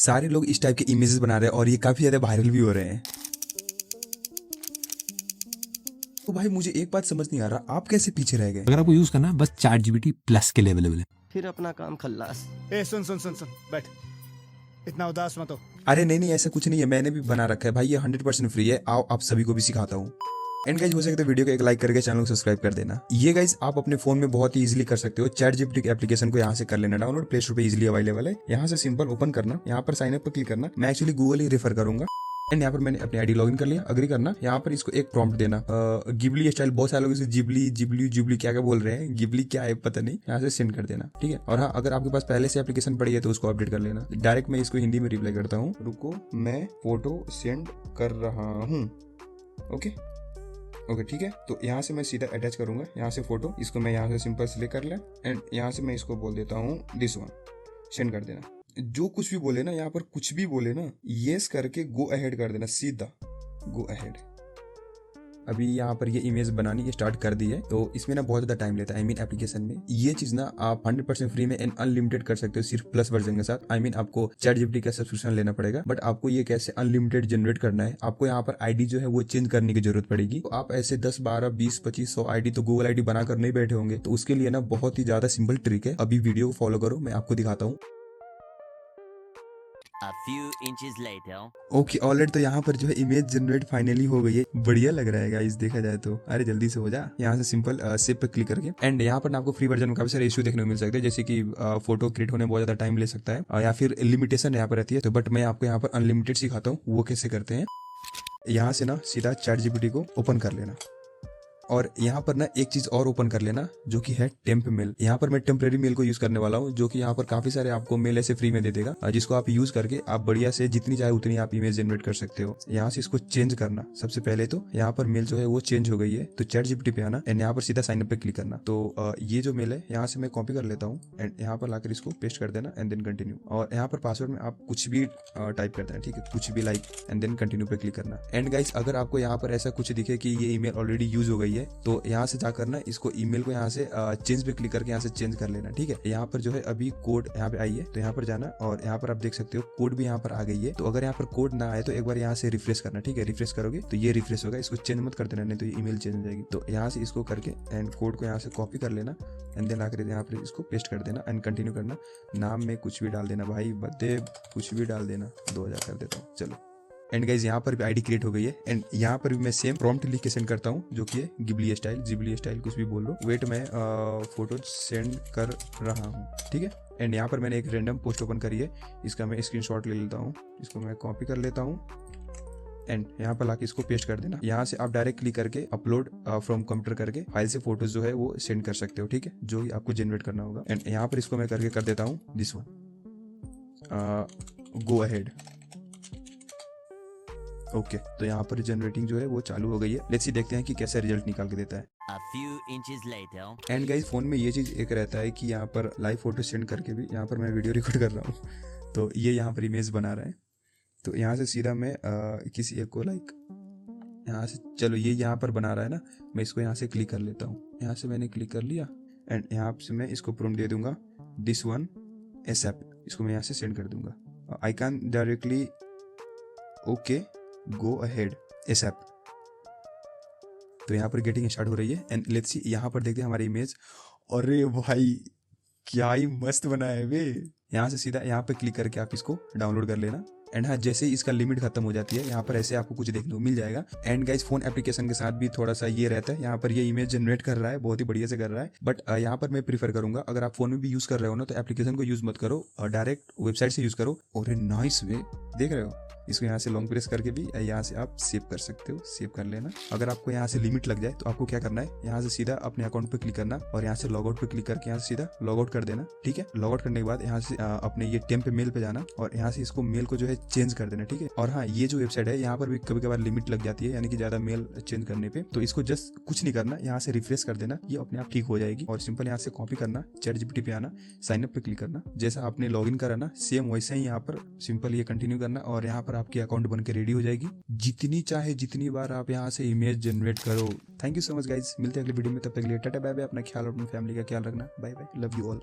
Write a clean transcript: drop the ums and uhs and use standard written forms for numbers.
सारे लोग इस टाइप के इमेजेस बना रहे हैं और ये काफी ज्यादा वायरल भी हो रहे हैं। तो भाई मुझे एक बात समझ नहीं आ रहा, आप कैसे पीछे रह गए? अगर आपको यूज करना है बस ChatGPT+ के लिए अवेलेबल है। फिर अपना काम खल्लास। ए सुन सुन सुन सुन बैठ, इतना उदास मत हो। अरे नहीं ऐसा कुछ नहीं है, मैंने भी बना रखा है भाई, ये 100% फ्री है। आओ आप सभी को भी सिखाता हूँ। एंड गाइज हो सकता है वीडियो को एक लाइक करके चैनल को सब्सक्राइब कर देना। ये गाइज आप अपने फोन में बहुत ही इजीली कर सकते हो। ChatGPT एप्लीकेशन को यहाँ से कर लेना डाउनलोड, प्ले स्टोर पे इजीली अवेलेबल है। यहाँ से सिंपल ओपन करना, यहाँ पर साइन अप पर क्लिक करना। मैं एक्चुअली गूगल ही रेफर करूंगा। एंड यहाँ पर मैंने अपनी आईडी लॉगिन कर लिया, अग्री करना। यहाँ पर इसको एक प्रॉम्प्ट देना, गिबली स्टाइल। बहुत सारे लोग इसे जिबली जिबली जिबली क्या क्या बोल रहे हैं, गिबली क्या है पता नहीं। यहाँ से सेंड कर देना, ठीक है। और हाँ, अगर आपके पास पहले से एप्लीकेशन पड़ी है तो उसको अपडेट कर लेना। डायरेक्ट मैं इसको हिंदी में रिप्लाई करता हूँ, रुको मैं फोटो सेंड कर रहा हूँ। ओके ओके ठीक है। तो यहाँ से मैं सीधा अटैच करूंगा यहाँ से फोटो, इसको मैं यहाँ से सिंपल सिलेक्ट कर लें। एंड यहाँ से मैं इसको बोल देता हूँ दिस वन, सेंड कर देना। जो कुछ भी बोले ना, यहाँ पर कुछ भी बोले ना, यस करके गो अहेड कर देना, सीधा गो अहेड। अभी यहाँ पर ये इमेज बनानी स्टार्ट कर दी है, तो इसमें ना बहुत ज्यादा टाइम लेता है। एप्लीकेशन में ये चीज ना आप 100% फ्री में एंड अनलिमिटेड कर सकते हो, सिर्फ प्लस वर्जन के साथ। आपको ChatGPT का सब्सक्रिप्शन लेना पड़ेगा, बट आपको ये कैसे अनलिमिटेड जनरेट करना है, आपको यहाँ पर आईडी जो है वो चेंज करने की जरूरत पड़ेगी। तो आप ऐसे 10 12 20 25 100 आईडी तो गूगल आईडी बनाकर नहीं बैठे होंगे, तो उसके लिए ना बहुत ही ज्यादा सिंपल ट्रिक है। अभी वीडियो को फॉलो करो, मैं आपको दिखाता हूँ। A few inches later. Okay already तो यहाँ पर जो है इमेज जनरेट फाइनली हो गई है। बढ़िया लग रहा है गाइस देखा जाए तो। अरे जल्दी से हो जा। यहाँ से सिंपल सेव पे क्लिक करके एंड यहाँ पर आपको फ्री वर्जन में काफी सारे इश्यू देखने को मिल सकते हैं, जैसे कि फोटो क्रिएट होने में बहुत ज्यादा टाइम ले सकता है या फिर लिमिटेशन यहाँ पर रहती है। तो बट मैं आपको यहाँ पर अनलिमिटेड सिखाता हूँ वो कैसे करते हैं। यहाँ से ना सीधा ChatGPT को ओपन कर लेना और यहाँ पर ना एक चीज और ओपन कर लेना जो कि है टेम्प मेल। यहाँ पर मैं टेम्परेरी मेल को यूज करने वाला हूँ, जो कि यहाँ पर काफी सारे आपको मेल ऐसे फ्री में दे देगा, जिसको आप यूज करके आप बढ़िया से जितनी चाहे उतनी आप इमेज जनरेट कर सकते हो। यहाँ से इसको चेंज करना। सबसे पहले तो यहाँ पर मेल जो है वो चेंज हो गई है, तो ChatGPT पे आना एंड यहाँ पर सीधा साइन अप पे क्लिक करना। तो ये जो मेल है यहाँ से मैं कॉपी कर लेता हूँ एंड यहाँ पर लाकर इसको पेस्ट कर देना एंड देन कंटिन्यू। और यहाँ पर पासवर्ड में आप कुछ भी टाइप कर देना, ठीक है, कुछ भी लाइक एंड देन कंटिन्यू पे क्लिक करना। एंड गाइस अगर आपको यहाँ पर ऐसा कुछ दिखे कि ये ईमेल ऑलरेडी यूज हो गई है, तो यहाँ से जाकर ना इसको ईमेल को यहाँ से चेंज पे क्लिक करके यहाँ से चेंज कर लेना, ठीक है। यहाँ पर जो है अभी कोड यहाँ पे आई है, तो यहाँ पर जाना और यहाँ पर आप देख सकते हो कोड भी यहाँ पर आ गई है। तो अगर यहाँ पर कोड ना आए तो एक बार यहाँ से रिफ्रेश करना, ठीक है। रिफ्रेश करोगे तो ये रिफ्रेश होगा, इसको चेंज मत कर देना, नहीं तो ये ईमेल चेंज हो जाएगी। तो यहाँ से इसको करके एंड कोड को यहाँ से कॉपी कर लेना एंड देन आकर यहाँ पर इसको पेस्ट कर देना एंड कंटिन्यू करना। नाम में कुछ भी डाल देना भाई, बर्थडे कुछ भी डाल देना, 2000 कर देता हूँ, चलो। एंड गाइज यहाँ पर भी आईडी क्रिएट हो गई है एंड यहाँ पर भी मैं सेम प्रॉम्प्ट लिख के सेंड करता हूँ, जो कि है गिबली स्टाइल, जिबली स्टाइल, कुछ भी बोल लो। वेट मैं फोटो सेंड कर रहा हूँ, ठीक है। एंड यहाँ पर मैंने एक रैंडम पोस्ट ओपन करी है, इसका मैं स्क्रीनशॉट ले लेता हूँ, इसको मैं कॉपी कर लेता हूँ एंड यहाँ पर लाके इसको पेस्ट कर देना। यहाँ से आप डायरेक्ट क्लिक करके अपलोड फ्रॉम कंप्यूटर करके फाइल से फोटोज जो है वो सेंड कर सकते हो, ठीक है, जो भी आपको जनरेट करना होगा। एंड यहाँ पर इसको मैं करके कर देता हूँ this one, go ahead. Okay तो यहाँ पर जनरेटिंग जो है वो चालू हो गई है। लेट्स सी देखते हैं कि कैसे रिजल्ट निकाल के देता है। A few inches later. And guys phone में ये चीज एक रहता है कि यहाँ पर लाइव फोटो सेंड करके भी, यहाँ पर मैं वीडियो रिकॉर्ड कर रहा हूँ तो ये यहाँ पर इमेज बना रहा है। तो यहाँ से सीधा मैं किसी एक को लाइक यहाँ से, चलो ये यहाँ पर बना रहा है ना, मैं इसको यहाँ से क्लिक कर लेता हूँ। यहाँ से मैंने क्लिक कर लिया एंड यहाँ से मैं इसको प्रॉम्प्ट दे दूंगा दिस वन एसएप, इसको मैं यहाँ से सेंड कर दूंगा। I can directly okay go ahead ASAP. तो यहाँ पर गेटिंग स्टार्ट हो रही है एंड लेट्स सी यहाँ पर देखते हैं हमारी इमेज। अरे भाई क्या ही मस्त बना है वे। यहाँ से सीधा यहाँ पे क्लिक करके आप इसको डाउनलोड कर लेना एंड हाँ जैसे ही इसका लिमिट खत्म हो जाती है यहाँ पर ऐसे आपको कुछ देखने को मिल जाएगा। एंड गाइस फोन एप्लीकेशन के साथ भी थोड़ा सा ये रहता है, यहाँ पर ये इमेज जनरेट कर रहा है, बहुत ही बढ़िया से कर रहा है। बट यहाँ पर मैं प्रीफर करूंगा, अगर आप फोन में भी यूज कर रहे हो ना तो एप्लीकेशन को यूज मत करो और डायरेक्ट वेबसाइट से यूज करो। और नाइस वे देख रहे हो, इसको यहाँ से लॉन्ग प्रेस करके भी यहाँ से आप सेव कर सकते हो, सेव कर लेना। अगर आपको यहाँ से लिमिट लग जाए तो आपको क्या करना है, यहाँ से सीधा अपने अकाउंट पे क्लिक करना और यहाँ से लॉग आउट पे क्लिक करके यहाँ से सीधा लॉग आउट कर देना, ठीक है। लॉग आउट करने के बाद यहाँ से अपने ये टेम्प मेल पे जाना और यहाँ से इसको मेल को जो है चेंज कर देना, ठीक है। और हाँ ये जो वेबसाइट है यहाँ पर भी कभी कभार लिमिट लग जाती है, यानी कि ज्यादा मेल चेंज करने पे, तो इसको जस्ट कुछ नहीं करना, यहाँ से रिफ्रेश कर देना, ये अपने आप ठीक हो जाएगी। और सिंपल यहाँ से कॉपी करना, ChatGPT पे आना, साइन अप पे क्लिक करना, जैसा आपने लॉग इन करा ना सेम वैसे ही यहाँ पर सिंपल ये कंटिन्यू करना और यहाँ पर आपकी अकाउंट बन के रेडी हो जाएगी। जितनी चाहे जितनी बार आप यहाँ से इमेज जनरेट करो। Thank you so much guys, मिलते हैं अगले वीडियो में, तब तक के लिए टाटा बाय बाय। अपना ख्याल और अपनी फैमिली का ख्याल रखना, bye bye, love you all.